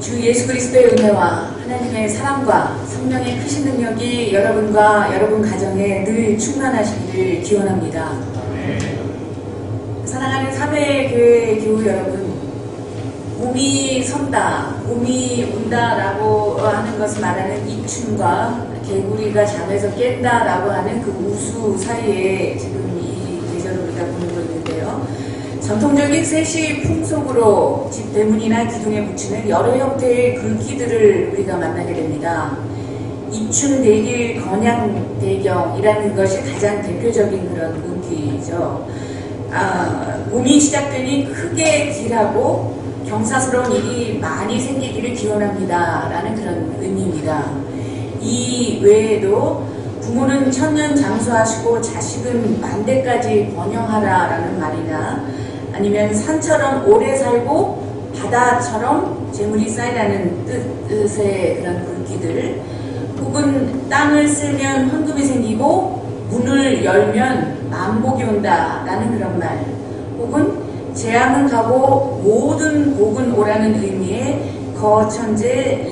주 예수 그리스도의 은혜와 하나님의 사랑과 성령의 크신 능력이 여러분과 여러분 가정에 늘 충만하시기를 기원합니다. 사랑하는 사회교회 교우 여러분, 봄이 선다, 봄이 온다라고 하는 것을 말하는 입춘과 개구리가 잠에서 깬다라고 하는 그 우수 사이에 지금 이 계절을 우리가 보는 거 있는데요. 전통적인 세시 풍속으로 집 대문이나 기둥에 붙이는 여러 형태의 글귀들을 우리가 만나게 됩니다. 입춘 대길 건양 대경이라는 것이 가장 대표적인 그런 글귀죠. 봄이 시작되니 크게 길하고 경사스러운 일이 많이 생기기를 기원합니다 라는 그런 의미입니다. 이 외에도 부모는 천년 장수하시고 자식은 만대까지 번영하라 라는 말이나 아니면 산처럼 오래 살고 바다처럼 재물이 쌓이라는 뜻의 그런 글귀들, 혹은 땅을 쓸면 헌금이 생기고 문을 열면 만복이 온다 라는 그런 말, 혹은 재앙은 가고 모든 복은 오라는 의미의 거천재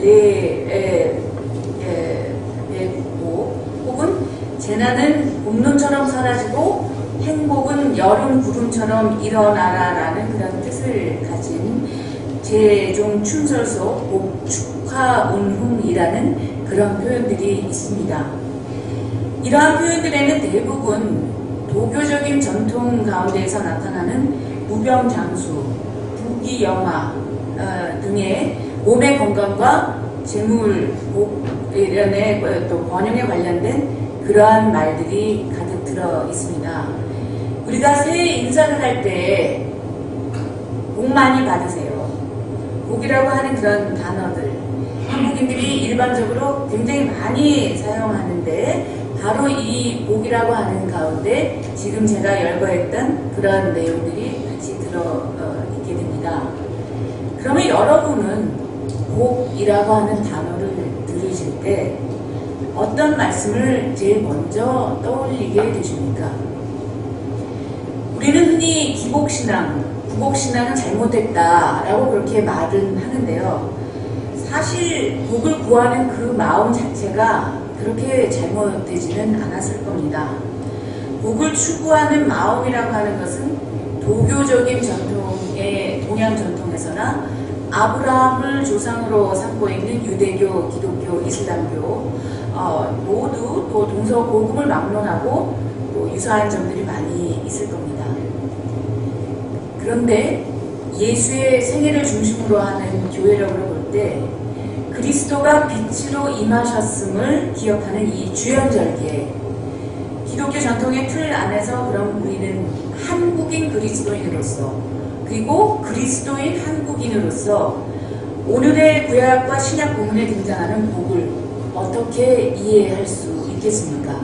레복, 혹은 재난은 봄눈처럼 사라지고 행복은 여름 구름처럼 일어나라 라는 그런 뜻을 가진 제종 춘설소 복축화운흥이라는 그런 표현들이 있습니다. 이러한 표현들에는 대부분 도교적인 전통 가운데에서 나타나는 무병장수, 부귀영화 등의 몸의 건강과 재물, 복, 이런의 또 번영에 관련된 그러한 말들이 가득 들어 있습니다. 우리가 새해 인사를 할 때 복 많이 받으세요. 복이라고 하는 그런 단어들, 한국인들이 일반적으로 굉장히 많이 사용하는데 바로 이 복이라고 하는 가운데 지금 제가 열거했던 그런 내용들이 같이 들어있게 됩니다. 그러면 여러분은 복이라고 하는 단어를 들으실 때 어떤 말씀을 제일 먼저 떠올리게 되십니까? 우리는 흔히 기복신앙, 구복신앙은 잘못됐다라고 그렇게 말은 하는데요. 사실 복을 구하는 그 마음 자체가 그렇게 잘못되지는 않았을 겁니다. 복을 추구하는 마음이라고 하는 것은 도교적인 전통의 동양 전통에서나 아브라함을 조상으로 삼고 있는 유대교, 기독교, 이슬람교 모두 또 동서고금을 막론하고 또 유사한 점들이 많이 있을 겁니다. 그런데 예수의 생애를 중심으로 하는 교회라고 볼 때 그리스도가 빛으로 임하셨음을 기억하는 이 주연절기에 기독교 전통의 틀 안에서 그럼 우리는 한국인 그리스도인으로서 그리고 그리스도인 한국인으로서 오늘의 구약과 신약 본문에 등장하는 복을 어떻게 이해할 수 있겠습니까?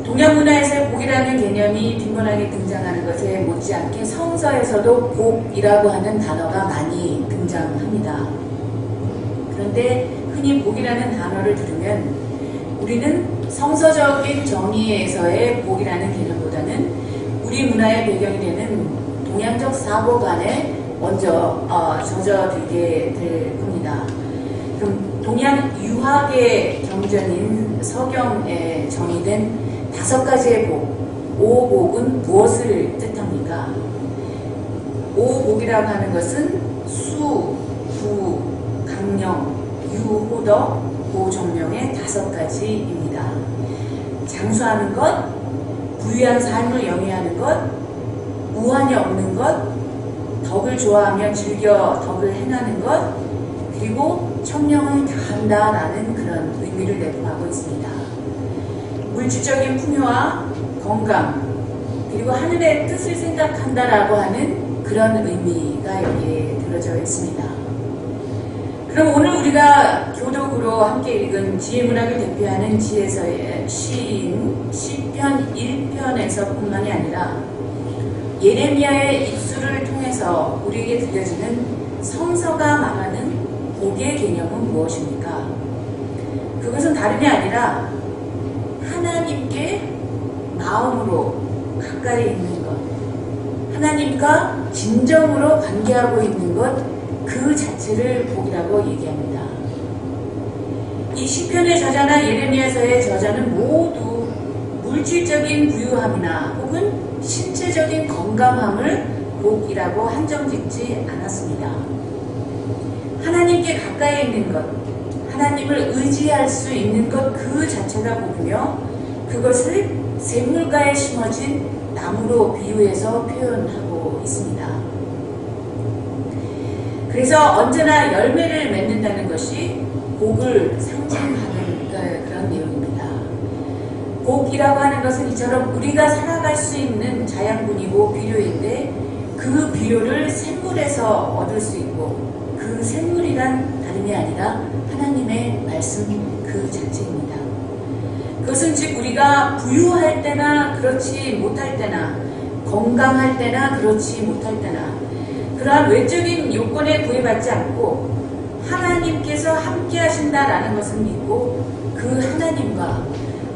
동양 문화에서의 복이라는 개념이 빈번하게 등장하는 것에 못지않게 성서에서도 복이라고 하는 단어가 많이 등장합니다. 그런데 흔히 복이라는 단어를 들으면 우리는 성서적인 정의에서의 복이라는 개념보다는 우리 문화의 배경이 되는 동양적 사고관에 먼저 젖어들게 될 겁니다. 그럼 동양 유학의 경전인 서경에 정의된 5가지의 복, 오복은 무엇을 뜻합니까? 오복이라고 하는 것은 수, 부, 강령, 유호덕, 고종명의 5가지입니다. 장수하는 것, 부유한 삶을 영위하는 것, 무한이 없는 것, 덕을 좋아하며 즐겨 덕을 행하는 것, 그리고 청명을 다한다라는 그런 의미를 내포하고 있습니다. 물질적인 풍요와 건강, 그리고 하늘의 뜻을 생각한다라고 하는 그런 의미가 여기에 들어져 있습니다. 그럼 오늘 우리가 교독으로 함께 읽은 지혜문학을 대표하는 지혜서의 시인 시편 1편에서 뿐만이 아니라 예레미야의 입술을 통해서 우리에게 들려지는 성서가 말하는 복의 개념은 무엇입니까? 그것은 다름이 아니라 하나님께 마음으로 가까이 있는 것, 하나님과 진정으로 관계하고 있는 것, 그 자체를 복이라고 얘기합니다. 이 시편의 저자나 예레미야서의 저자는 모두 물질적인 부유함이나 혹은 신체적인 건강함을 복이라고 한정짓지 않았습니다. 하나님께 가까이 있는 것, 하나님을 의지할 수 있는 것 그 자체가 복이며 그것을 샘물가에 심어진 나무로 비유해서 표현하고 있습니다. 그래서 언제나 열매를 맺는다는 것이 복을 상징하는 그런 내용입니다. 복이라고 하는 것은 이처럼 우리가 살아갈 수 있는 자양분이고 비료인데 그 비료를 샘물에서 얻을 수 있고 그 샘물이란 다름이 아니라 하나님의 말씀 그 자체입니다. 그것은 즉 우리가 부유할 때나 그렇지 못할 때나 건강할 때나 그렇지 못할 때나 그러한 외적인 요건에 구애받지 않고 하나님께서 함께 하신다라는 것을 믿고 그 하나님과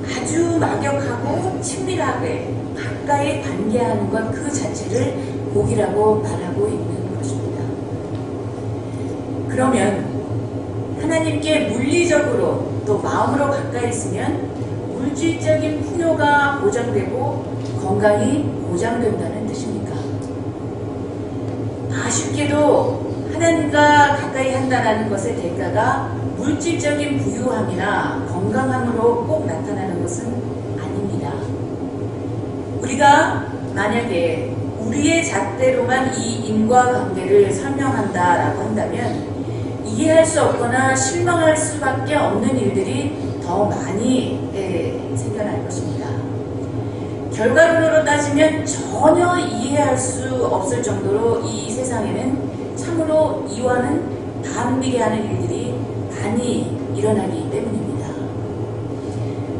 아주 막역하고 친밀하게 가까이 관계하는 것 그 자체를 복이라고 말하고 있는 것입니다. 그러면 하나님께 물리적으로 또 마음으로 가까이 있으면 물질적인 풍요가 보장되고 건강이 보장된다는 뜻입니까? 아쉽게도 하나님과 가까이 한다는 것의 대가가 물질적인 부유함이나 건강함으로 꼭 나타나는 것은 아닙니다. 우리가 만약에 우리의 잣대로만 이 인과관계를 설명한다라고 한다면 이해할 수 없거나 실망할 수밖에 없는 일들이 더 많이 생겨날 것입니다. 결과론으로 따지면 전혀 이해할 수 없을 정도로 이 세상에는 참으로 이와는 반비례하는 일들이 많이 일어나기 때문입니다.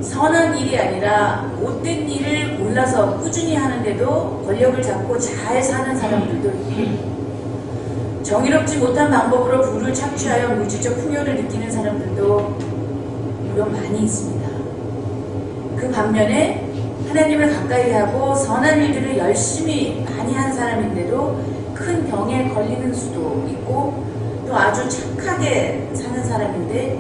선한 일이 아니라 못된 일을 골라서 꾸준히 하는데도 권력을 잡고 잘 사는 사람들도 있고 정의롭지 못한 방법으로 부를 착취하여 물질적 풍요를 느끼는 사람들도 물론 많이 있습니다. 그 반면에 하나님을 가까이 하고 선한 일들을 열심히 많이 한 사람인데도 큰 병에 걸리는 수도 있고 또 아주 착하게 사는 사람인데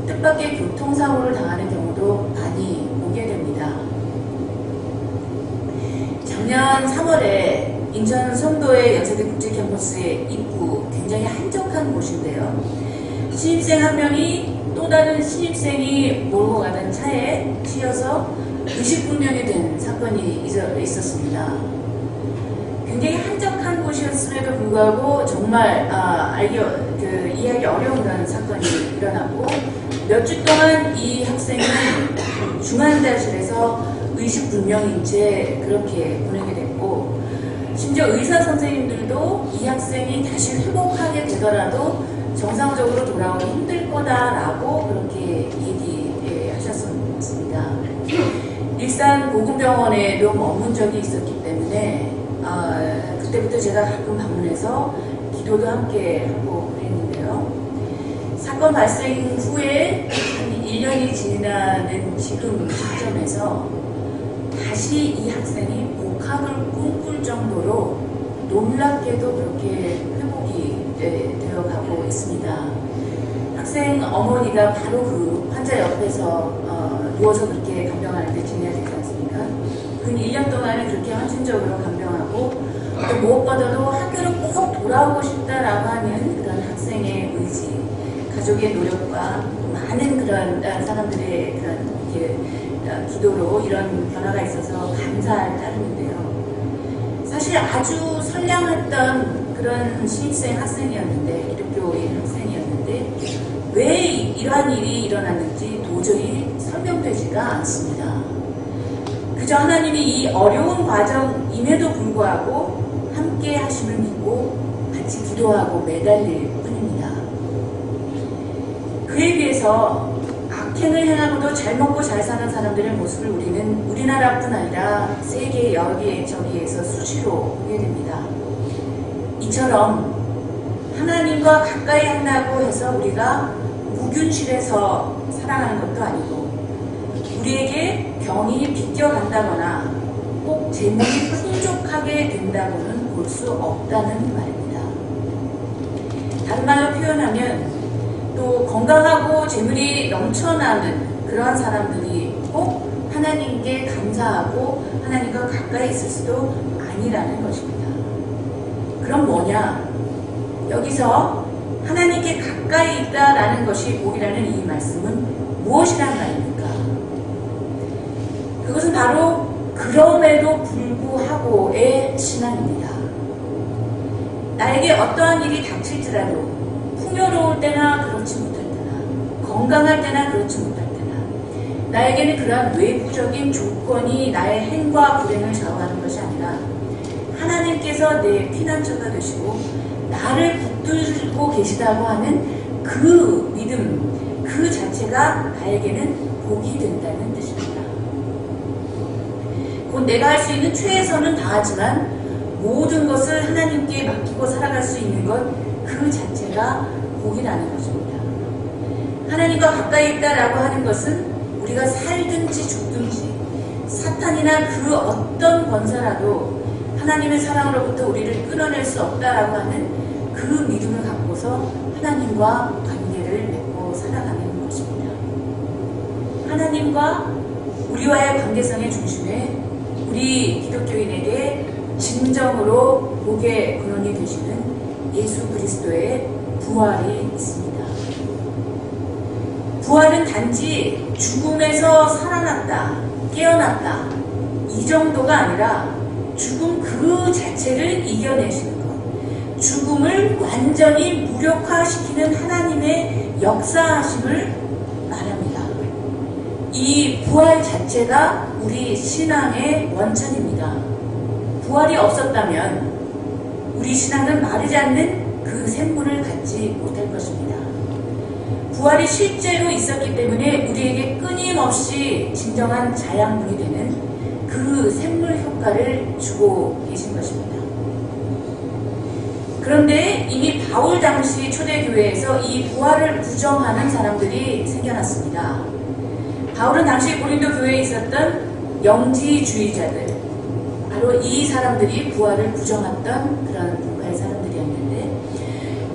뜻밖의 교통사고를 당하는 경우도 많이 보게 됩니다. 작년 3월에 인천 송도의 연세대 국제캠퍼스의 입구 굉장히 한적한 곳인데요. 신입생 한 명이 또 다른 신입생이 몰고 가던 차에 치여서 의식불명이 된 사건이 있었습니다. 굉장히 한적한 곳이었음에도 불구하고 정말 이해하기 어려운 그런 사건이 일어났고 몇 주 동안 이 학생은 중환자실에서 의식불명인 채 그렇게 보내게 됐고 심지어 의사 선생님들도 이 학생이 다시 회복하게 되더라도 정상적으로 돌아오기 힘들 거다라고 그렇게 얘기하셨습니다. 일산 보건병원에도 머문 적이 있었기 때문에 그때부터 제가 가끔 방문해서 기도도 함께 하고 그랬는데요. 사건 발생 후에 한 1년이 지나는 지금 시점에서 다시 이 학생이 복학을 꿈꿀 정도로 놀랍게도 그렇게 회복이 되어가고 있습니다. 학생 어머니가 바로 그 환자 옆에서 누워서 그렇게 간병하는데 지내야 되지 않습니까? 그 1년 동안은 그렇게 헌신적으로 간병하고 또 무엇보다도 학교를 꼭 돌아오고 싶다라고 하는 그런 학생의 의지, 가족의 노력과 많은 그런 사람들의 그런 기도로 이런 변화가 있어서 감사할 따름인데요. 사실 아주 선량했던 그런 신입생 학생이었는데, 기독교인 학생이었는데 왜 이러한 일이 일어났는지 도저히 설명되지가 않습니다. 그저 하나님이 이 어려운 과정임에도 불구하고 함께 하심을 믿고 같이 기도하고 매달릴 뿐입니다. 그에 비해서 악행을 행하고도 잘 먹고 잘 사는 사람들의 모습을 우리는 우리나라뿐 아니라 세계 여기저기에서 수시로 보게 됩니다. 이처럼 하나님과 가까이 한다고 해서 우리가 무균실에서 살아가는 것도 아니고 우리에게 병이 비껴간다거나 꼭 재물이 풍족하게 된다고는 볼 수 없다는 말입니다. 다른 말로 표현하면 또 건강하고 재물이 넘쳐나는 그러한 사람들이 꼭 하나님께 감사하고 하나님과 가까이 있을 수도 아니라는 것입니다. 그럼 뭐냐? 여기서 하나님께 가까이 있다라는 것이 복이라는 이 말씀은 무엇이란 말입니까? 그것은 바로 그럼에도 불구하고의 신앙입니다. 나에게 어떠한 일이 닥칠지라도 풍요로울 때나 그렇지 못할 때나 건강할 때나 그렇지 못할 때나 나에게는 그러한 외부적인 조건이 나의 행과 불행을 좌우하는 것이 아니라 하나님께서 내 피난처가 되시고 나를 붙들고 계시다고 하는 그 믿음 그 자체가 나에게는 복이 된다는 뜻입니다. 곧 내가 할 수 있는 최선은 다하지만 모든 것을 하나님께 맡기고 살아갈 수 있는 것 그 자체가 복이라는 것입니다. 하나님과 가까이 있다라고 하는 것은 우리가 살든지 죽든지 사탄이나 그 어떤 권사라도 하나님의 사랑으로부터 우리를 끊어낼 수 없다라고 하는 그 믿음을 갖고서 하나님과 관계를 맺고 살아가는 것입니다. 하나님과 우리와의 관계성의 중심에 우리 기독교인에게 진정으로 복의 근원이 되시는 예수 그리스도의 부활이 있습니다. 부활은 단지 죽음에서 살아났다, 깨어났다 이 정도가 아니라 죽음 그 자체를 이겨내시는 것, 죽음을 완전히 무력화시키는 하나님의 역사하심을 말합니다. 이 부활 자체가 우리 신앙의 원천입니다. 부활이 없었다면 우리 신앙은 마르지 않는 그 샘물을 갖지 못할 것입니다. 부활이 실제로 있었기 때문에 우리에게 끊임없이 진정한 자양분이 되는 그 샘물 효과를 주고 계신 것입니다. 그런데 이미 바울 당시 초대교회에서 이 부활을 부정하는 사람들이 생겨났습니다. 바울은 당시 고린도 교회에 있었던 영지주의자들, 바로 이 사람들이 부활을 부정했던 그런 분파의 사람들이었는데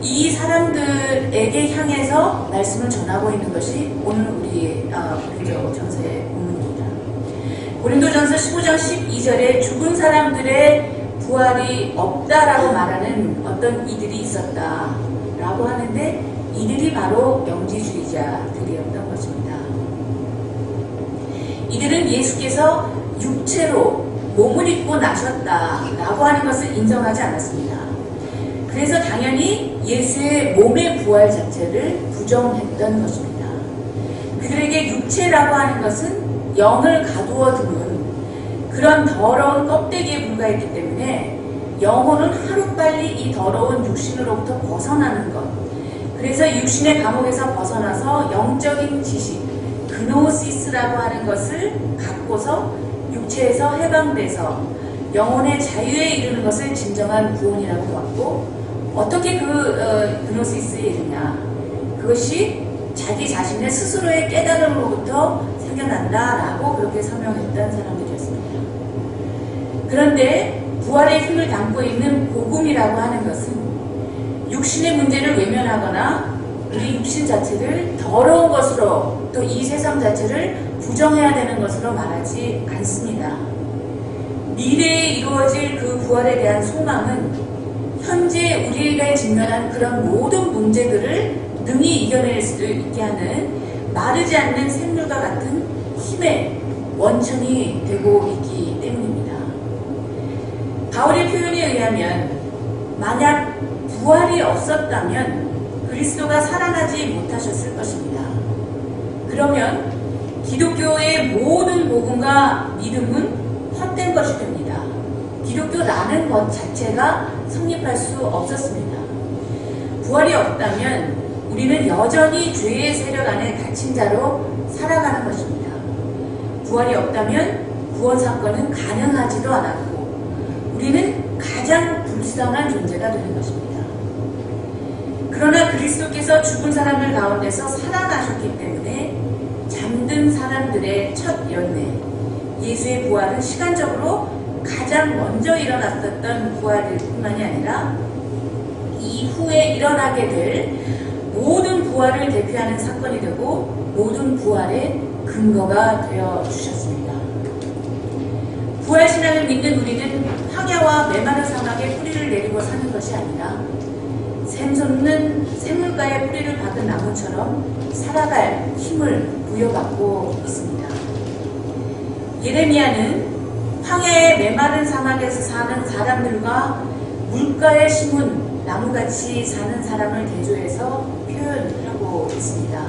이 사람들에게 향해서 말씀을 전하고 있는 것이 오늘 우리 고린도전서의 본문입니다. 고린도전서 15장 12절에 죽은 사람들의 부활이 없다라고 말하는 어떤 이들이 있었다라고 하는데 이들이 바로 영지주의자들이었던 것입니다. 이들은 예수께서 육체로 몸을 입고 나셨다라고 하는 것을 인정하지 않았습니다. 그래서 당연히 예수의 몸의 부활 자체를 부정했던 것입니다. 그들에게 육체라고 하는 것은 영을 가두어 두는 그런 더러운 껍데기에 불과했기 때문에 영혼은 하루빨리 이 더러운 육신으로부터 벗어나는 것, 그래서 육신의 감옥에서 벗어나서 영적인 지식, 그노시스라고 하는 것을 갖고서 육체에서 해방돼서 영혼의 자유에 이르는 것을 진정한 구원이라고 봤고, 어떻게 그노시스에 이르냐, 그것이 자기 자신의 스스로의 깨달음으로부터 생겨난다라고 그렇게 설명했던 사람들이었습니다. 그런데 부활의 힘을 담고 있는 복음이라고 하는 것은 육신의 문제를 외면하거나 우리 육신 자체를 더러운 것으로 또 이 세상 자체를 부정해야 되는 것으로 말하지 않습니다. 미래에 이루어질 그 부활에 대한 소망은 현재 우리가 직면한 그런 모든 문제들을 능히 이겨낼 수 있게 하는 마르지 않는 샘물과 같은 힘의 원천이 되고 있기 때문입니다. 바울의 표현에 의하면 만약 부활이 없었다면 그리스도가 살아나지 못하셨을 것입니다. 그러면 기독교의 모든 복음과 믿음은 헛된 것이 됩니다. 기독교라는 것 자체가 성립할 수 없었습니다. 부활이 없다면 우리는 여전히 죄의 세력 안에 갇힌 자로 살아가는 것입니다. 부활이 없다면 구원 사건은 가능하지도 않았고 우리는 가장 불쌍한 존재가 되는 것입니다. 그러나 그리스도께서 죽은 사람들 가운데서 살아나셨기 때문에 잠든 사람들의 첫 열매, 예수의 부활은 시간적으로 가장 먼저 일어났었던 부활일 뿐만이 아니라 이후에 일어나게 될 모든 부활을 대표하는 사건이 되고 모든 부활의 근거가 되어 주셨습니다. 부활신앙을 믿는 우리는 황야와 메마른 사막에 뿌리를 내리고 사는 것이 아니라 샘솟는 샘물가에 뿌리를 박은 나무처럼 살아갈 힘을 부여받고 있습니다. 예레미야는 황야의 메마른 사막에서 사는 사람들과 물가에 심은 나무같이 사는 사람을 대조해서 표현하고 있습니다.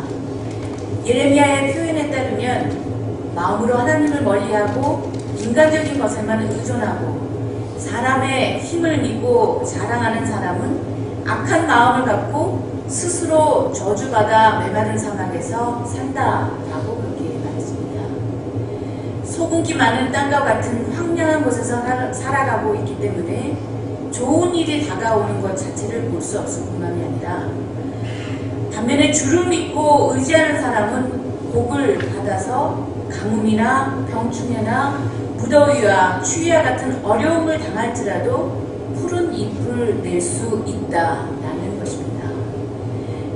예레미야의 표현에 따르면 마음으로 하나님을 멀리하고 인간적인 것에만 의존하고 사람의 힘을 믿고 자랑하는 사람은 악한 마음을 갖고 스스로 저주받아 메마른 사막에서 산다라고 그렇게 말했습니다. 소금기 많은 땅과 같은 황량한 곳에서 살아가고 있기 때문에 좋은 일이 다가오는 것 자체를 볼 수 없을 뿐만이 아니라 반면에 주를 믿고 의지하는 사람은 복을 받아서 가뭄이나 병충해나 무더위와 추위와 같은 어려움을 당할지라도 푸른 잎을 낼 수 있다라는 것입니다.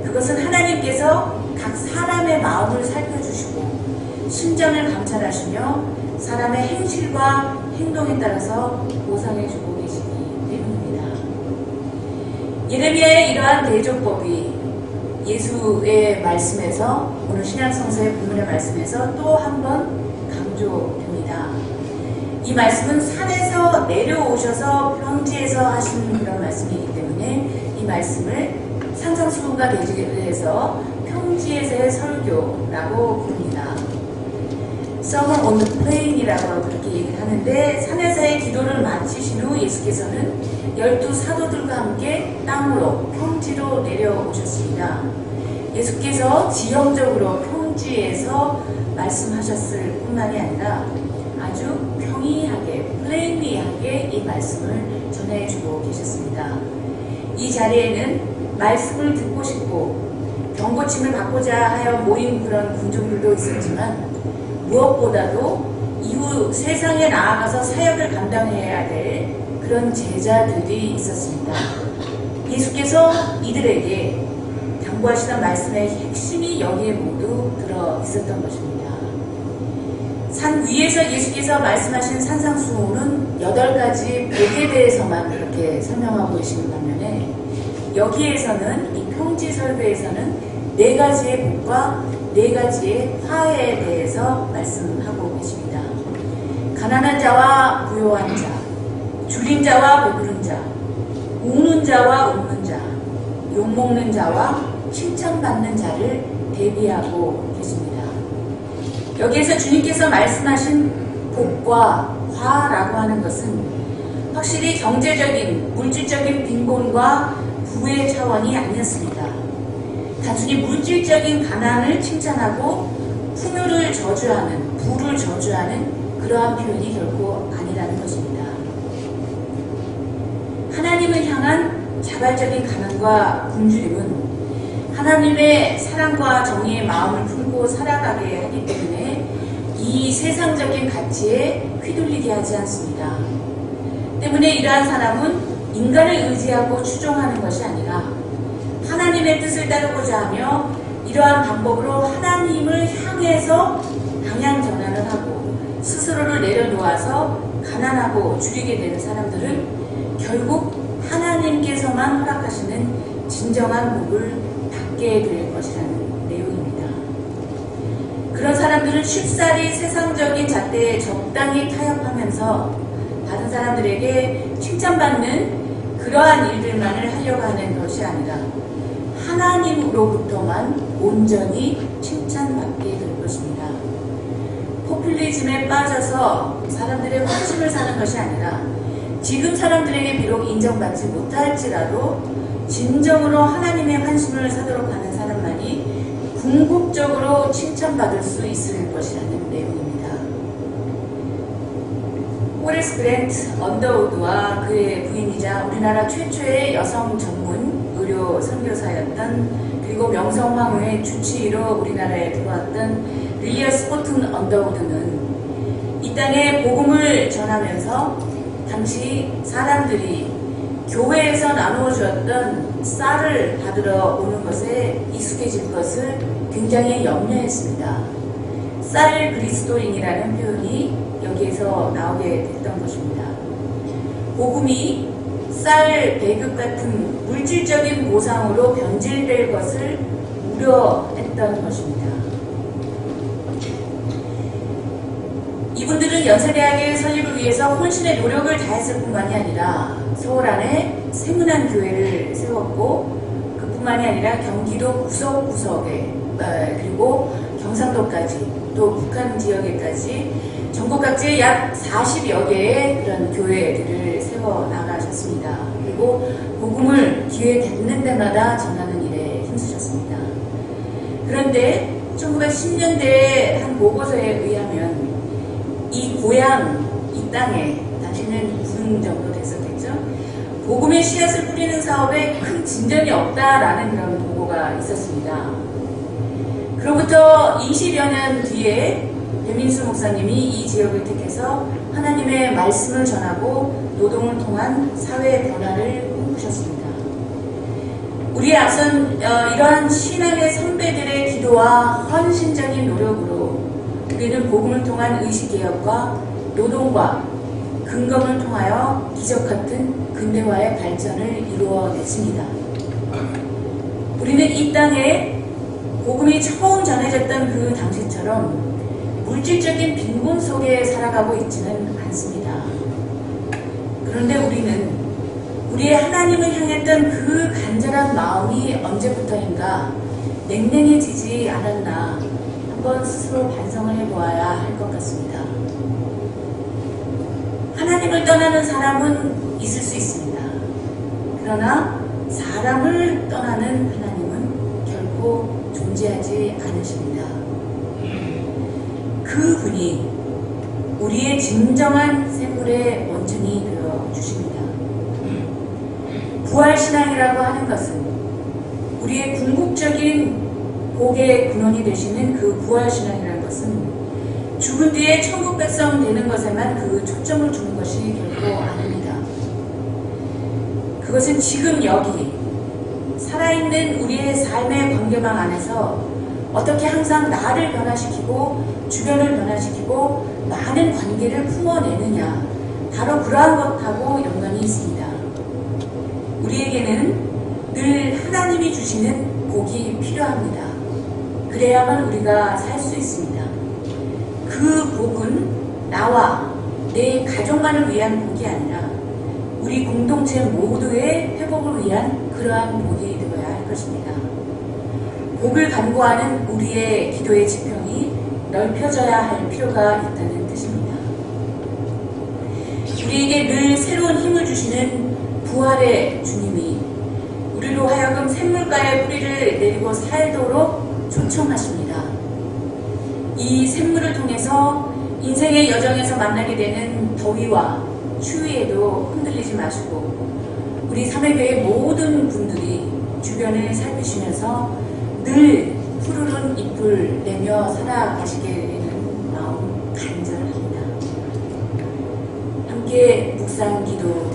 그것은 하나님께서 각 사람의 마음을 살펴주시고 심정을 감찰하시며 사람의 행실과 행동에 따라서 보상해주고 계시기 때문입니다. 예레미야의 이러한 대조법이 예수의 말씀에서 오늘 신약성서의 본문의 말씀에서 또 한 번 강조됩니다. 이 말씀은 산에서 내려오셔서 평지에서 하시는 그런 말씀이기 때문에 이 말씀을 산상수훈과 대조해서 평지에서의 설교라고 부릅니다. Sermon on the Plain이라고 그렇게 얘기를 하는데 산에서의 기도를 마치신 후 예수께서는 12사도들과 함께 땅으로 평지로 내려오셨습니다. 예수께서 지형적으로 평지에서 말씀하셨을 뿐만이 아니라 아주 평이하게, 플레인리하게 이 말씀을 전해주고 계셨습니다. 이 자리에는 말씀을 듣고 싶고 병고침을 받고자 하여 모인 그런 군중들도 있었지만 무엇보다도 이후 세상에 나아가서 사역을 감당해야 될 그런 제자들이 있었습니다. 예수께서 이들에게 당부하시던 말씀의 핵심이 여기에 모두 들어 있었던 것입니다. 산 위에서 예수께서 말씀하신 산상수훈은 8가지 복에 대해서만 그렇게 설명하고 계시는 반면에 여기에서는 이 평지 설교에서는 4가지의 복과 4가지의 화해에 대해서 말씀하고 계십니다. 가난한 자와 부요한 자, 줄인 자와 배부른 자, 우는 자와 웃는 자, 욕먹는 자와 칭찬받는 자를 대비하고 계십니다. 여기에서 주님께서 말씀하신 복과 화라고 하는 것은 확실히 경제적인, 물질적인 빈곤과 부의 차원이 아니었습니다. 단순히 물질적인 가난을 칭찬하고 풍요를 저주하는, 부를 저주하는 그러한 표현이 결코 아니라는 것입니다. 하나님을 향한 자발적인 가난과 굶주림은 하나님의 사랑과 정의의 마음을 품고 살아가게 하기 때문에 이 세상적인 가치에 휘둘리게 하지 않습니다. 때문에 이러한 사람은 인간을 의지하고 추종하는 것이 아니라 하나님의 뜻을 따르고자 하며 이러한 방법으로 하나님을 향해서 방향 전환을 하고 스스로를 내려놓아서 가난하고 줄이게 되는 사람들은 결국 하나님께서만 허락하시는 진정한 복을 받게 될 것이라는 내용입니다. 그런 사람들은 쉽사리 세상적인 잣대에 적당히 타협하면서 다른 사람들에게 칭찬받는 그러한 일들만을 하려고 하는 것이 아니라 하나님으로부터만 온전히 칭찬받게 될 것입니다. 포퓰리즘에 빠져서 사람들의 환심을 사는 것이 아니라 지금 사람들에게 비록 인정받지 못할지라도 진정으로 하나님의 환심을 사도록 하는 사람만이 궁극적으로 칭찬받을 수 있을 것이라는 내용입니다. 호레스 그랜트 언더우드와 그의 부인이자 우리나라 최초의 여성 전문 의료 선교사였던 그리고 명성황후의 주치의로 우리나라에 들어왔던 릴리아 스코튼 언더우드는 이 땅에 복음을 전하면서 당시 사람들이 교회에서 나누어 주었던 쌀을 받으러 오는 것에 익숙해질 것을 굉장히 염려했습니다. 쌀 그리스도인이라는 표현이 여기에서 나오게 됐던 것입니다. 복음이 쌀, 배급 같은 물질적인 보상으로 변질될 것을 우려했던 것입니다. 이분들은 연세대학의 설립을 위해서 혼신의 노력을 다했을 뿐만이 아니라 서울 안에 세문안 교회를 세웠고, 그뿐만이 아니라 경기도 구석구석에 그리고 경상도까지 또 북한 지역에까지 전국 각지에 약 40여 개의 그런 교회들을 세워 나가셨습니다. 그리고 복음을 기회 닿는 데마다 전하는 일에 힘쓰셨습니다. 그런데 1910년대의 한 보고서에 의하면 이 고향, 이 땅에, 당시는 군 정도 됐었겠죠? 복음의 씨앗을 뿌리는 사업에 큰 진전이 없다라는 그런 보고가 있었습니다. 그로부터 20여 년 뒤에 배민수 목사님이 이 지역을 택해서 하나님의 말씀을 전하고 노동을 통한 사회 변화를 꿈꾸셨습니다. 우리의 앞선 이러한 신앙의 선배들의 기도와 헌신적인 노력으로 우리는 복음을 통한 의식개혁과 노동과 근검을 통하여 기적 같은 근대화의 발전을 이루어냈습니다. 우리는 이 땅에 복음이 처음 전해졌던 그 당시처럼 물질적인 빈곤 속에 살아가고 있지는 않습니다. 그런데 우리는 우리의 하나님을 향했던 그 간절한 마음이 언제부터인가 냉랭해지지 않았나 한번 스스로 반성을 해보아야 할 것 같습니다. 하나님을 떠나는 사람은 있을 수 있습니다. 그러나 사람을 떠나는 하나님은 결코 존재하지 않으십니다. 그분이 우리의 진정한 생물의 원천이 되어 주십니다. 부활신앙이라고 하는 것은 우리의 궁극적인 복의 근원이 되시는 그 부활신앙이라는 것은 죽은 뒤에 천국 백성 되는 것에만 그 초점을 두는 것이 결코 아닙니다. 그것은 지금 여기 살아있는 우리의 삶의 관계망 안에서 어떻게 항상 나를 변화시키고 주변을 변화시키고 많은 관계를 품어내느냐, 바로 그러한 것하고 연관이 있습니다. 우리에게는 늘 하나님이 주시는 복이 필요합니다. 그래야만 우리가 살 수 있습니다. 그 복은 나와 내 가족만을 위한 복이 아니라 우리 공동체 모두의 회복을 위한 그러한 복이 되어야 할 것입니다. 복을 간구하는 우리의 기도의 지평이 넓혀져야 할 필요가 있다는 뜻입니다. 우리에게 늘 새로운 힘을 주시는 부활의 주님이 우리로 하여금 샘물가에 뿌리를 내리고 살도록 초청하십니다. 이 샘물을 통해서 인생의 여정에서 만나게 되는 더위와 추위에도 흔들리지 마시고 우리 삼회교회 모든 분들이 주변을 살피시면서 늘 푸르른 잎을 내며 살아가시게 되는 마음 간절합니다. 함께 묵상 기도